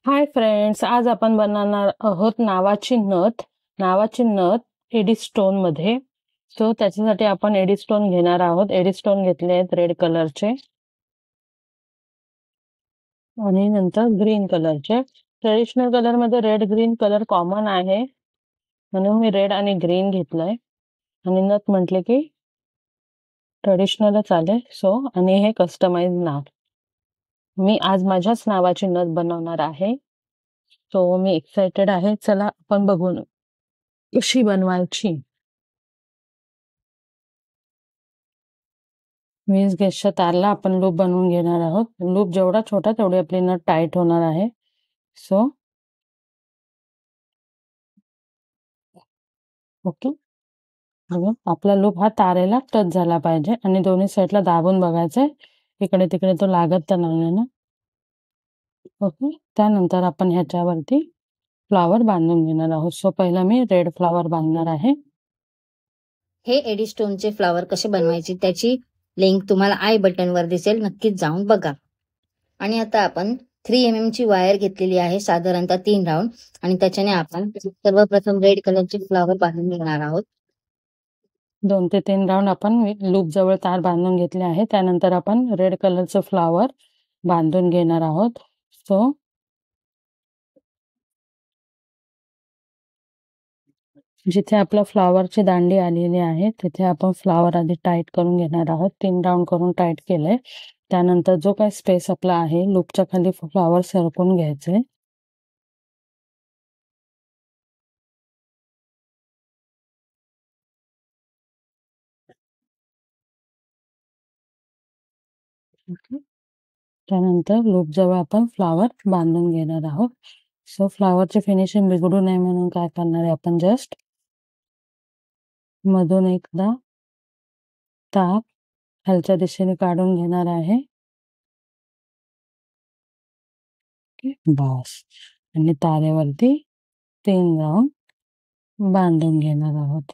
Hi friends, आज आपण बनवणार आहोत नावाची नथ एडी मध्ये. सो त्याच्यासाठी आपण एडी स्टोन घेणार आहोत. एडी स्टोन घेतले आहेत रेड कलरचे आणि नंतर ग्रीन कलरचे. ट्रेडिशनल कलर मध्ये रेड ग्रीन कलर कॉमन आहे, म्हणून मी रेड आणि ग्रीन घेतलंय. आणि नथ म्हटले की ट्रेडिशनलच आले. सो आणि हे कस्टमाइज नाव. मी आज माझ्याच नावाची नथ बनवणार आहे. सो मी एक्साइटेड आहे. चला आपण बघू कशी बनवायची. 20 गेजच्या तारला आपण लूप बनवून घेणार आहोत. लूप जेवढा छोटा तेवढी आपली नट टाईट होणार आहे. सो ओके, आपला लूप हा तारेला टच झाला पाहिजे आणि दोन्ही साईडला दाबून बघायचंय, इकडे तिकडे तो लागत तर नाही ना. ओके, त्यानंतर आपण ह्याच्यावरती फ्लावर बांधून घेणार आहोत. सो पहिला मी रेड फ्लावर बांधणार आहे. हे एडी स्टोनचे फ्लावर कसे बनवायचे त्याची लिंक तुम्हाला आय बटन वर दिसेल, नक्कीच जाऊन बघा. आणि आता आपण 3 mm ची वायर घेतलेली आहे, साधारणतः 3 राऊंड, आणि त्याच्याने आपण सर्वप्रथम रेड कलरचे फ्लावर बांधून घेणार आहोत. 2 ते 3 राऊंड आपण लूप जवळ तार बांधून घेतले आहे. त्यानंतर आपण रेड कलरचं फ्लावर बांधून घेणार आहोत. सो जिथे आपला फ्लावरची दांडी आलेली आहे तिथे आपण फ्लावर आधी टाईट करून घेणार आहोत. 3 राऊंड करून टाईट केलंय. त्यानंतर जो काही स्पेस आपला आहे लूपच्या खाली फ्लावर सरकवून घ्यायचे. त्यानंतर लूप जवळ आपण फ्लावर बांधून घेणार आहोत. सो फ्लावरची फिनिशिंग बिघडू नये म्हणून काय करणार आहे, आपण जस्ट मधून एकदा तार खालच्या दिशेने काढून घेणार आहे. बस, आणि तारेवरती 3 राऊंड बांधून घेणार आहोत.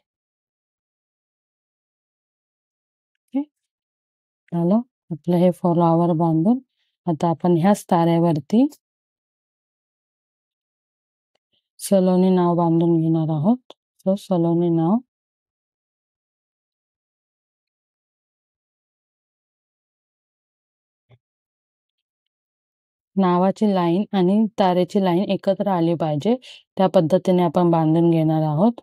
झालं आपलं हे फ्लावर बांधून. आता आपण ह्याच तारेवरती सलोनी नाव बांधून घेणार आहोत. सो सलोनी नाव नावाची लाईन आणि तारेची लाईन एकत्र आली पाहिजे, त्या पद्धतीने आपण बांधून घेणार आहोत.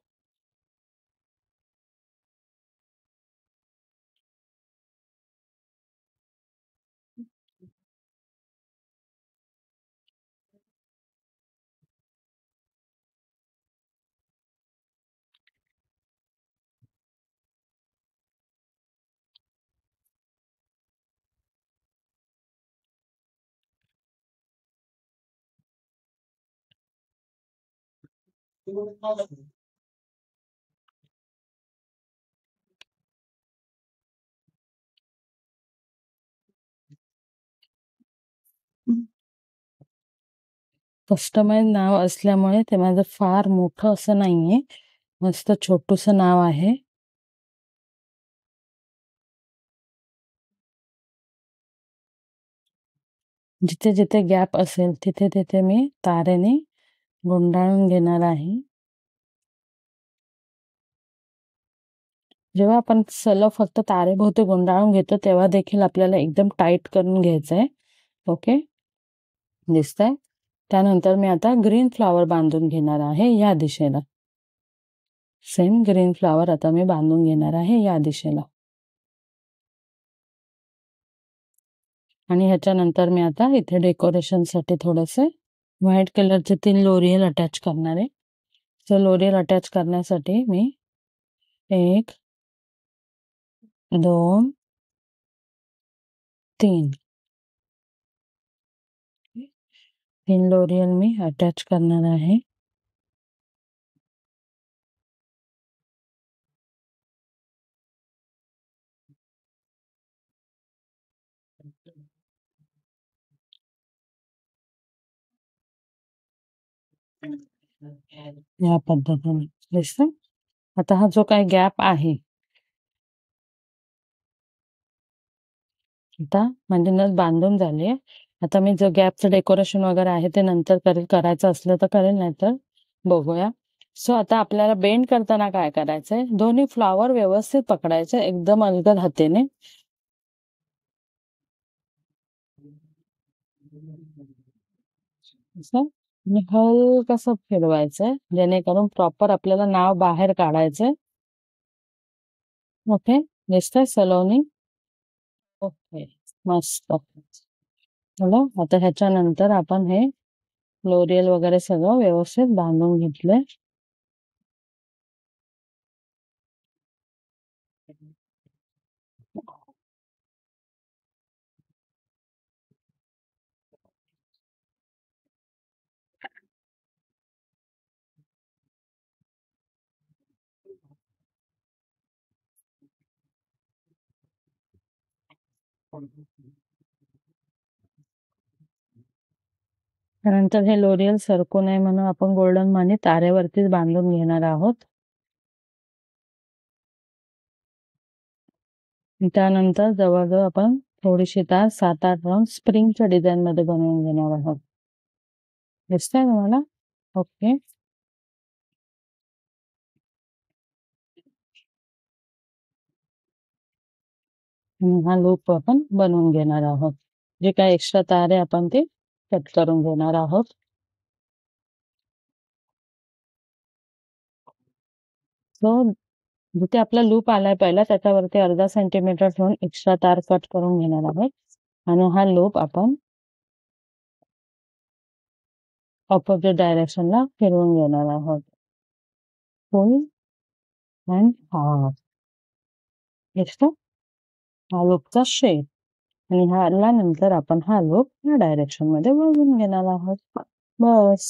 कस्टमाइज नाव असल्यामुळे ते माझं फार मोठं असं नाहीये, मस्त छोटूसं नाव आहे. जिथे जिथे गॅप असेल तिथे तिथे मी तारेने गुंडाळून घेणार आहे. जेव्हा आपण सलग फक्त तारेभोवती गुंडाळून घेतो तेव्हा देखील आपल्याला एकदम टाईट करून घ्यायचंय. ओके, दिसतंय. त्यानंतर मी आता ग्रीन फ्लावर बांधून घेणार आहे या दिशेला. सेम ग्रीन फ्लावर आता मी बांधून घेणार आहे या दिशेला. आणि ह्याच्यानंतर मी आता इथे डेकोरेशनसाठी थोडेसे व्हाईट कलरचे 3 लोरियल अटॅच करणार आहे. सो लोरियल अटॅच करण्यासाठी मी 1 2 3 लोरियल मी अटॅच करणार आहे. या पद्धतीने दिसतं. आता हा जो काही गॅप आहे, आता म्हणजे नथ बांधून झाली आहे. आता मी जो गॅपचं डेकोरेशन वगैरे आहे ते नंतर करायचं असलं तर करेल, नाही तर बघूया. सो आता आपल्याला बेंड करताना काय करायचंय, दोन्ही फ्लॉवर व्यवस्थित पकडायचे एकदम अलगद हातेने. असं आणि हलकसं फिरवायचंय, जेणेकरून प्रॉपर आपल्याला नाव बाहेर काढायचंय. ओके, दिसतंय सलोनी? ओके, मस्त. चला आता ह्याच्यानंतर आपण हे लोरियल वगैरे सगळं व्यवस्थित बांधून घेतलंय. त्यानंतर हे लोरियल सरकू नये म्हणून आपण गोल्डन मनी तारेवरतीच बांधून घेणार आहोत. त्यानंतर जवळजवळ आपण थोडीशी तार 7-8 राऊंड स्प्रिंगच्या डिझाईन मध्ये बनवून घेणार आहोत. दिसतंय तुम्हाला? ओके. हा लूप आपण बनवून घेणार आहोत. जे काय एक्स्ट्रा तार आहे आपण ते कट करून घेणार आहोत. सो जिथे आपला लूप आलाय पहिला त्याच्यावरती अर्धा सेंटीमीटर ठेवून एक्स्ट्रा तार कट करून घेणार आहोत आणि हा लूप आपण ऑपोजिट डायरेक्शनला फिरवून घेणार आहोत. फुल अँड हाफ. दिसतो हा लूपचा शेप. आणि ह्याला नंतर आपण हा लूप या डायरेक्शन मध्ये वळवून घेणार आहोत. बस.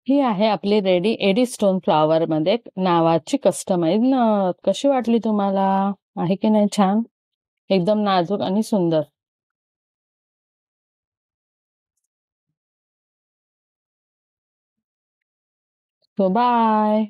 ही आहे आपली रेडी एडी स्टोन फ्लॉवर मध्ये नावाची कस्टमाइज नथ. कशी वाटली तुम्हाला? आहे की नाही छान? एकदम नाजूक आणि सुंदर. So bye.